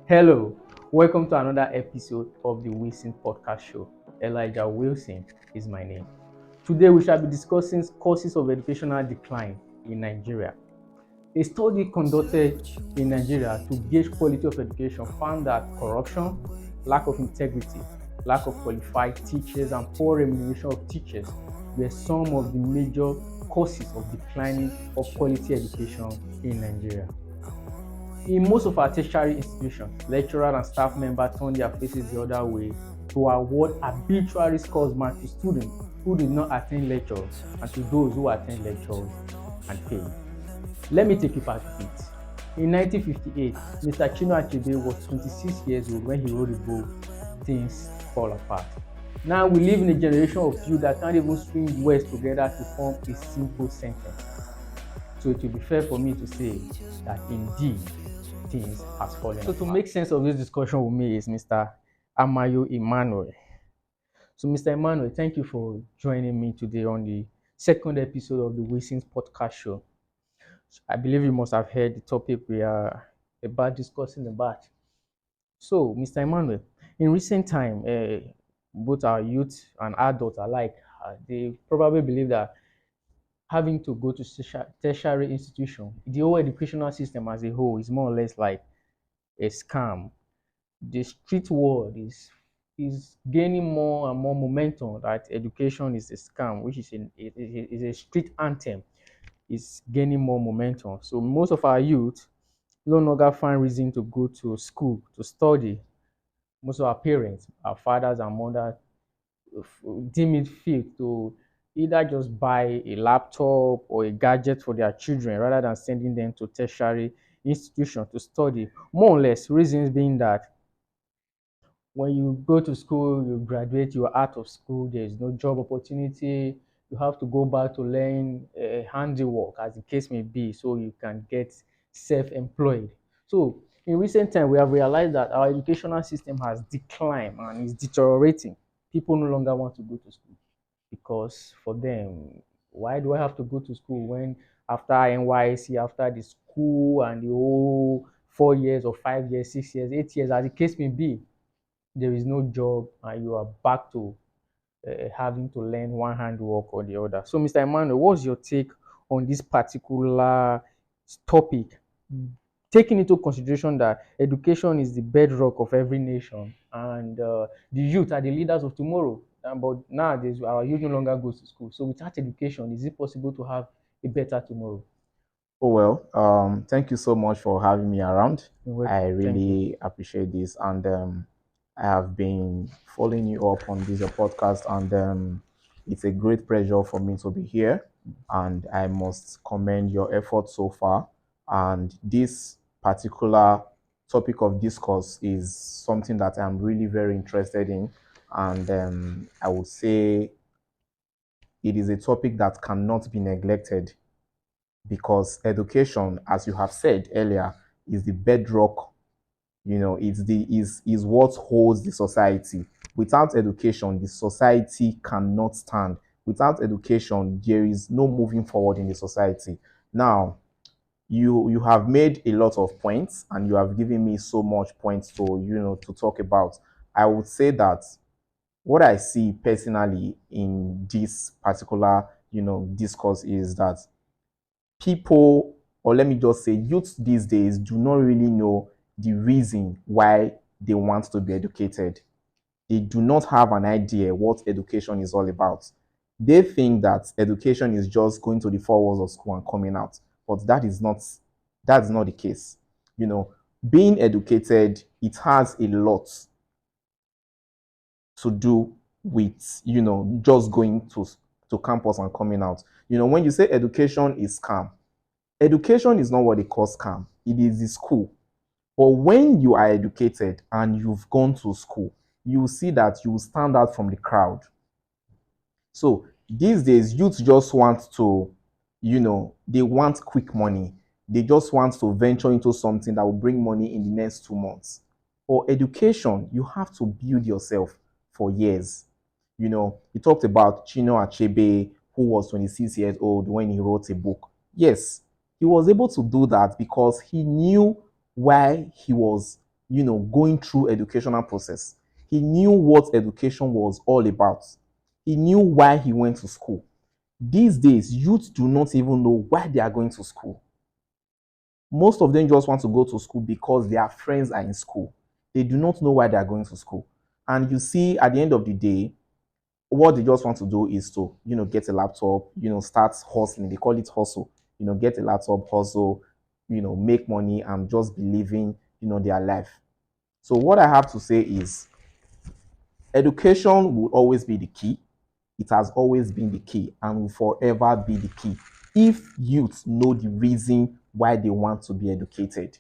Hello, welcome to another episode of the Wilson Podcast Show. Elijah Wilson is my name. Today we shall be discussing causes of educational decline in Nigeria. A study conducted in Nigeria to gauge quality of education found that corruption, lack of integrity, lack of qualified teachers, and poor remuneration of teachers were some of the major causes of declining of quality education in Nigeria. In most of our tertiary institutions, lecturers and staff members turn their faces the other way to award arbitrary scores marks to students who did not attend lectures and to those who attend lectures and failed. Let me take you back a bit. In 1958, Mr. Chinua Achebe was 26 years old when he wrote the book Things Fall Apart. Now we live in a generation of youth that can't even string words together to form a simple sentence. So it will be fair for me to say that indeed things has fallen apart. So to make sense of this discussion with me is Mr. Amayo Emmanuel. So Mr. Emmanuel, thank you for joining me today on the second episode of the Wilson's Podcast Show. I believe you must have heard the topic we are about discussing about. So, Mr. Emmanuel, in recent time, both our youth and adults alike, they probably believe that having to go to tertiary institution, the whole educational system as a whole is more or less like a scam. The street world is gaining more and more momentum that education is a scam, which is a street anthem. Is gaining more momentum. So most of our youth no longer find reason to go to school to study. Most of our parents, our fathers and mothers, deem it fit to either just buy a laptop or a gadget for their children rather than sending them to tertiary institution to study. More or less, reasons being that when you go to school, you graduate, you are out of school, there is no job opportunity, you have to go back to learn handiwork, as the case may be, so you can get self-employed. So in recent time, we have realized that our educational system has declined and is deteriorating. People no longer want to go to school because for them, why do I have to go to school when after NYC, after the school and the whole 4 years or 5 years, 6 years, 8 years, as the case may be, there is no job and you are back to having to learn one handwork or the other. So, Mr. Emmanuel, what's your take on this particular topic? Taking into consideration that education is the bedrock of every nation and the youth are the leaders of tomorrow. But nowadays, our youth no longer goes to school. So, without education, is it possible to have a better tomorrow? Thank you so much for having me around. I Thank you. really appreciate this, and I have been following you up on this your podcast, and it's a great pleasure for me to be here. And I must commend your efforts so far. And this particular topic of discourse is something that I'm really very interested in, and I would say it is a topic that cannot be neglected because education, as you have said earlier, is the bedrock. Is what holds the society. Without education, the society cannot stand. Without education, there is no moving forward in the society. Now, you have made a lot of points and you have given me so much points to talk about. I would say that what I see personally in this particular discourse is that people, or let me just say youth these days, do not really know the reason why they want to be educated. They do not have an idea what education is all about. They think that education is just going to the four walls of school and coming out, but that's not the case. You know, being educated, it has a lot to do with just going to campus and coming out. When you say education is scam, education is not what they call scam. It is the school. But when you are educated and you've gone to school, you will see that you will stand out from the crowd. So these days, youth just want to, they want quick money. They just want to venture into something that will bring money in the next 2 months. For education, you have to build yourself for years. You talked about Chino Achebe, who was 26 years old when he wrote a book. Yes, he was able to do that because he knew why he was going through educational process. He knew what education was all about. He knew why he went to school. These days, youth do not even know why they are going to school. Most of them just want to go to school because their friends are in school. They do not know why they are going to school. And you see, at the end of the day, what they just want to do is to, get a laptop, start hustling. They call it hustle. Get a laptop, hustle, make money and just be living, their life. So what I have to say is education will always be the key. It has always been the key and will forever be the key if youths know the reason why they want to be educated.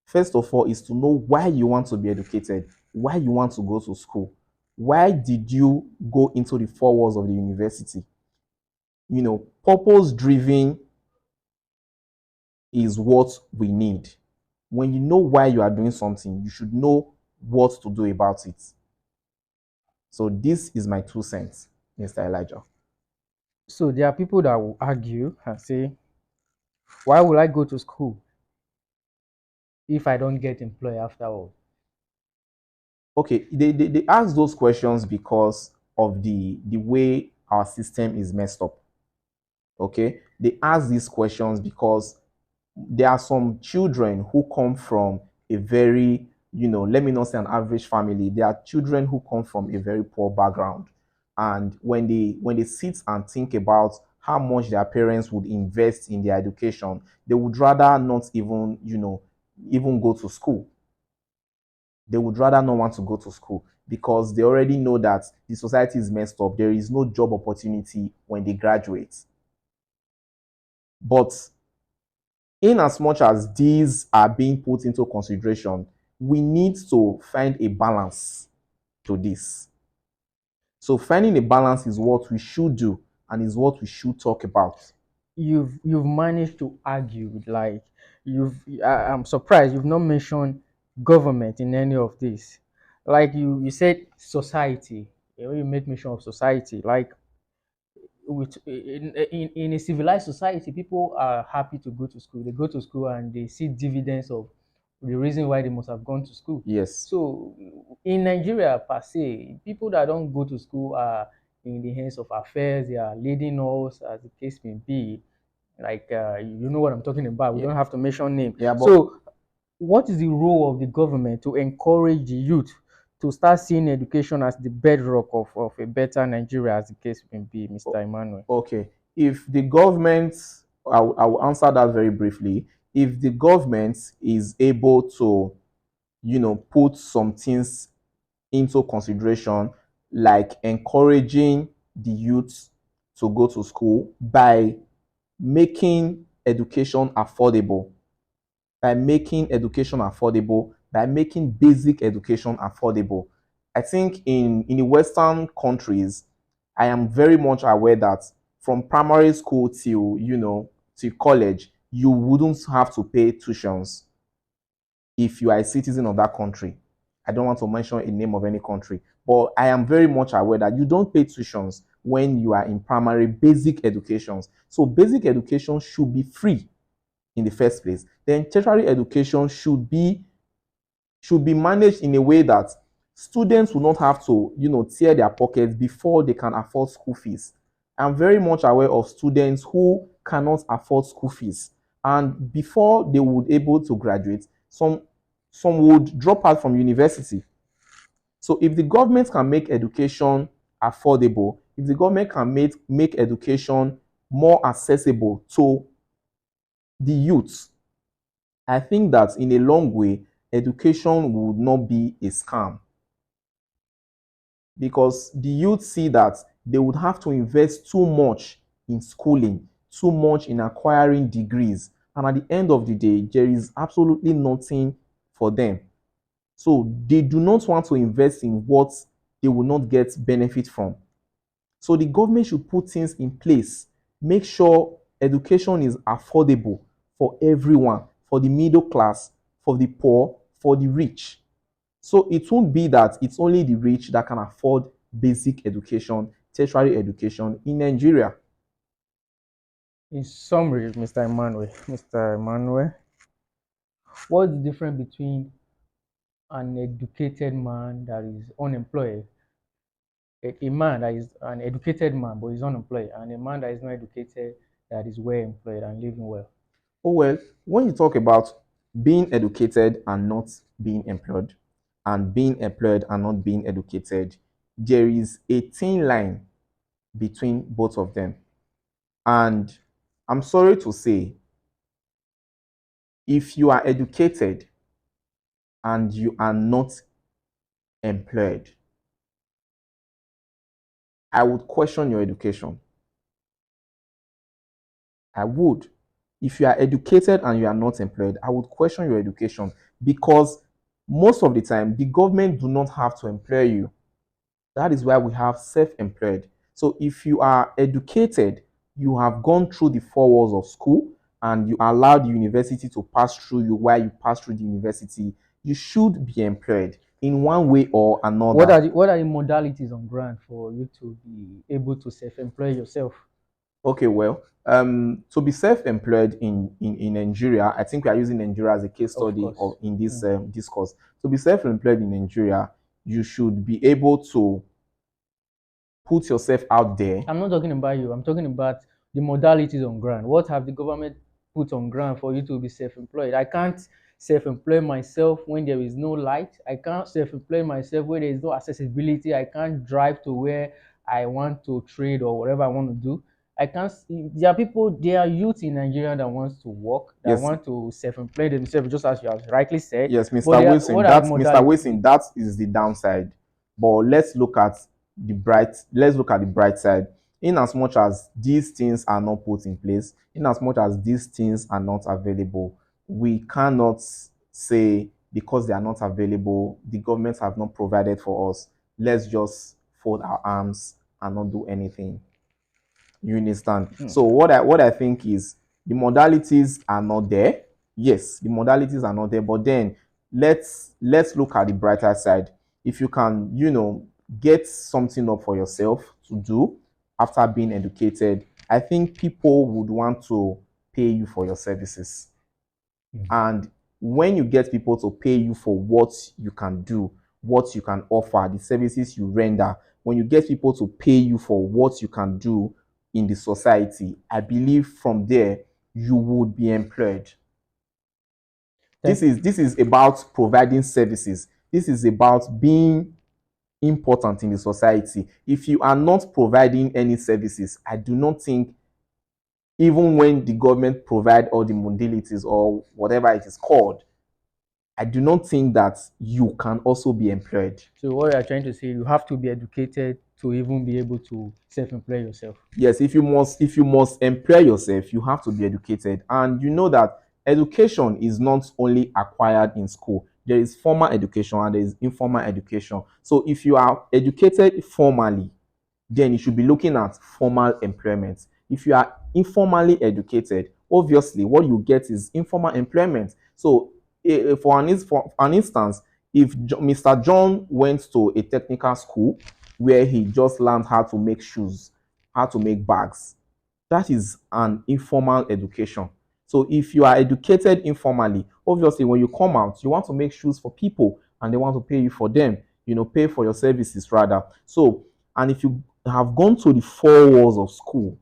First of all, is to know why you want to be educated, why you want to go to school. Why did you go into the four walls of the university? Purpose driven is what we need. When you know why you are doing something, you should know what to do about it. So this is my 2 cents, Mr. Elijah. So there are people that will argue and say, why will I go to school if I don't get employed after all? Okay, they ask those questions because of the way our system is messed up. Okay, they ask these questions because there are some children who come from a very, let me not say an average family. There are children who come from a very poor background. And when they sit and think about how much their parents would invest in their education, they would rather not even go to school. They would rather not want to go to school because they already know that the society is messed up. There is no job opportunity when they graduate. But in as much as these are being put into consideration, we need to find a balance to this. So finding a balance is what we should do and is what we should talk about. You've managed to argue, like I'm surprised you've not mentioned government in any of this. Like you said society. You made mention of society. Like in a civilized society, people are happy to go to school. They go to school and they see dividends of the reason why they must have gone to school. Yes. So in Nigeria per se, people that don't go to school are in the hands of affairs. They are leading us, as the case may be. Like you know what I'm talking about. We don't have to mention name. Yeah, so what is the role of the government to encourage the youth to start seeing education as the bedrock of a better Nigeria, as the case may be, Mr. Emmanuel? Okay. If the government, I will answer that very briefly. If the government is able to, put some things into consideration, like encouraging the youth to go to school by making education affordable, by making education affordable, by making basic education affordable. I think in the Western countries, I am very much aware that from primary school till college, you wouldn't have to pay tuitions if you are a citizen of that country. I don't want to mention a name of any country, but I am very much aware that you don't pay tuitions when you are in primary basic educations. So basic education should be free in the first place. Then tertiary education should be managed in a way that students will not have to, tear their pockets before they can afford school fees. I'm very much aware of students who cannot afford school fees, and before they would able to graduate, some would drop out from university. So if the government can make education affordable, if the government can make education more accessible to the youth, I think that in a long way, education would not be a scam, because the youth see that they would have to invest too much in schooling, too much in acquiring degrees, and at the end of the day, there is absolutely nothing for them. So they do not want to invest in what they will not get benefit from. So the government should put things in place, make sure education is affordable for everyone, for the middle class, for the poor, for the rich. So it won't be that it's only the rich that can afford basic education, tertiary education in Nigeria. In summary, Mr. Emmanuel, what's the difference between an educated man that is unemployed, a man that is an educated man but is unemployed, and a man that is not educated that is well employed and living well? Oh, well, when you talk about being educated and not being employed, and being employed and not being educated, there is a thin line between both of them. And I'm sorry to say, if you are educated and you are not employed, I would question your education. I would. If you are educated and you are not employed, I would question your education, because most of the time the government do not have to employ you. That is why we have self-employed. So if you are educated, you have gone through the four walls of school and you allow the university to pass through you while you pass through the university, you should be employed in one way or another. What are the modalities on ground for you to be able to self-employ yourself? Okay, well, to be self-employed in Nigeria, I think we are using Nigeria as a case study in this discourse. To be self-employed in Nigeria, you should be able to put yourself out there. I'm not talking about you. I'm talking about the modalities on ground. What have the government put on ground for you to be self-employed? I can't self-employ myself when there is no light. I can't self-employ myself when there is no accessibility. I can't drive to where I want to trade or whatever I want to do. I can't. There are people, there are youth in Nigeria that wants to work, that Yes. want to self-employ themselves, just as you have rightly said. Yes, Mr. Wilson, that is the downside. But let's look at the bright side. In as much as these things are not put in place, in as much as these things are not available, we cannot say because they are not available, the government have not provided for us, let's just fold our arms and not do anything. You understand? So what I think is the modalities are not there. Yes, the modalities are not there, but then let's look at the brighter side. If you can, get something up for yourself to do after being educated, I think people would want to pay you for your services. And when you get people to pay you for what you can do, what you can offer, the services you render, when you get people to pay you for what you can do in the society, I believe from there you would be employed. This is about providing services. This is about being important in the society. If you are not providing any services, I do not think, even when the government provide all the modalities or whatever it is called, I do not think that you can also be employed. So what you are trying to say, you have to be educated to even be able to self-employ yourself. Yes, if you must employ yourself, you have to be educated. And you know that education is not only acquired in school. There is formal education and there is informal education. So if you are educated formally, then you should be looking at formal employment. If you are informally educated, obviously what you get is informal employment. So for an instance, if Mr. John went to a technical school where he just learned how to make shoes, how to make bags, that is an informal education. So if you are educated informally, obviously when you come out, you want to make shoes for people and they want to pay you for them, pay for your services rather. So, and if you have gone to the four walls of school,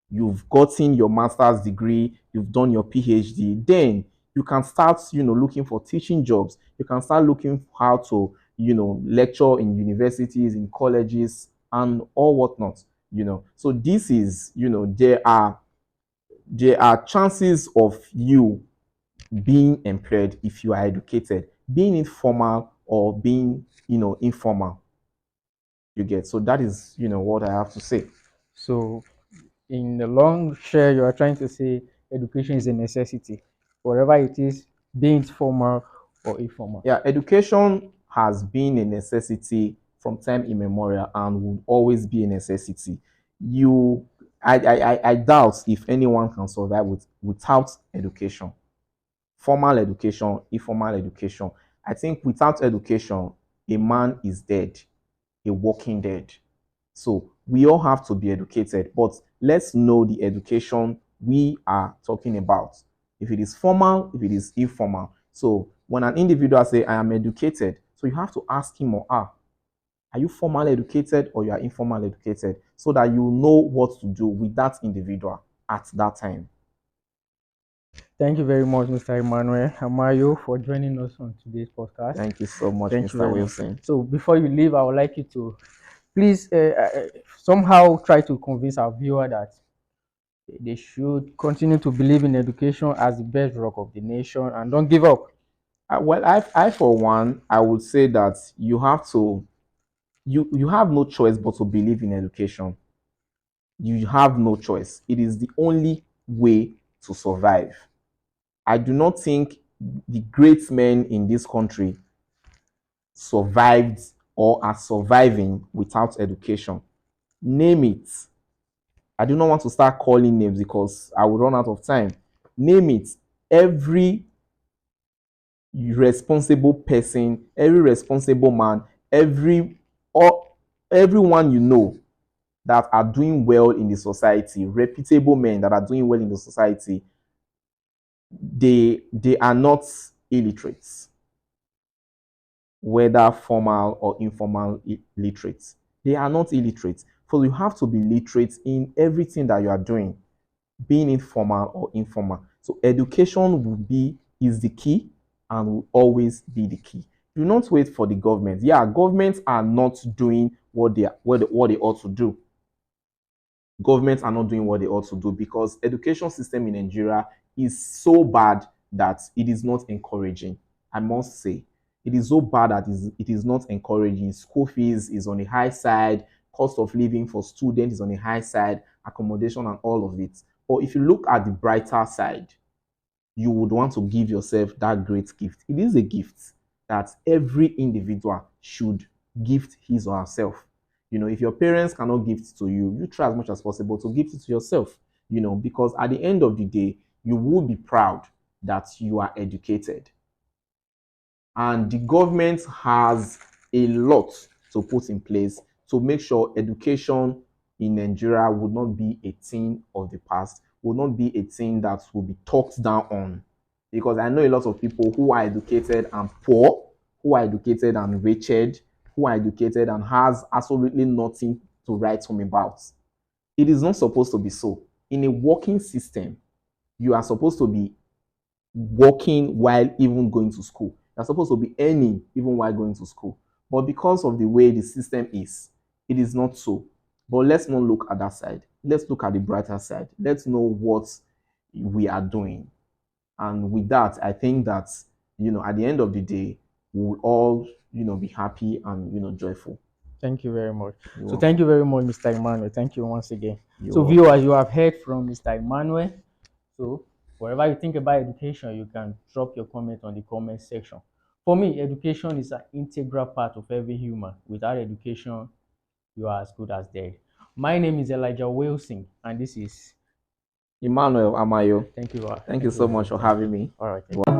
you've gotten your master's degree, you've done your PhD, then you can start, looking for teaching jobs. You can start looking how to, lecture in universities, in colleges, and all whatnot. So this is, there are chances of you being employed if you are educated, being informal or being, informal. You get. So that is, what I have to say. So in the long share, you are trying to say education is a necessity, whatever it is, being it formal or informal. Yeah, education has been a necessity from time immemorial and will always be a necessity. I doubt if anyone can survive without education. Formal education, informal education. I think without education, a man is dead, a walking dead. So we all have to be educated, but let's know the education we are talking about. If it is formal, if it is informal. So when an individual say, I am educated, so you have to ask him or her, are you formally educated or you are informal educated, so that you know what to do with that individual at that time. Thank you very much, Mr. Emmanuel Amayo, for joining us on today's podcast. Thank you so much, Thank you Mr. very Wilson. much. So before you leave, I would like you to please somehow try to convince our viewer that they should continue to believe in education as the bedrock of the nation and don't give up. Well, I for one, I would say that you have to, you have no choice but to believe in education. You have no choice. It is the only way to survive. I do not think the great men in this country survived or are surviving without education. Name it. I do not want to start calling names because I will run out of time. Name it. Every responsible person, every responsible man, everyone you know that are doing well in the society, reputable men that are doing well in the society, they are not illiterates, whether formal or informal literates. They are not illiterate. So you have to be literate in everything that you are doing, being it formal or informal. So education is the key and will always be the key. Do not wait for the government. Yeah, governments are not doing what they ought to do. Governments are not doing what they ought to do because education system in Nigeria is so bad that it is not encouraging. I must say, it is so bad that it is not encouraging. School fees is on the high side, cost of living for students is on the high side, accommodation and all of it. But if you look at the brighter side, you would want to give yourself that great gift. It is a gift that every individual should gift his or herself. If your parents cannot gift to you, you try as much as possible to gift it to yourself, because at the end of the day, you will be proud that you are educated. And the government has a lot to put in place to make sure education in Nigeria would not be a thing of the past, will not be a thing that will be talked down on. Because I know a lot of people who are educated and poor, who are educated and wretched, who are educated and has absolutely nothing to write home about. It is not supposed to be so. In a working system, you are supposed to be working while even going to school. You're supposed to be earning even while going to school. But because of the way the system is, it is not so. But let's not look at that side. Let's look at the brighter side. Let's know what we are doing. And with that, I think that, at the end of the day, we'll all, be happy and, joyful. Thank you very much. You're So welcome. thank you very much, Mr. Emmanuel. Thank you once again. You're So welcome. viewers, you have heard from Mr. Emmanuel. So wherever you think about education, you can drop your comment on the comment section. For me, education is an integral part of every human. Without education, you are as good as dead. My name is Elijah Wilson, and this is Emmanuel Amayo. Thank you. Thank you so much for having me. All right.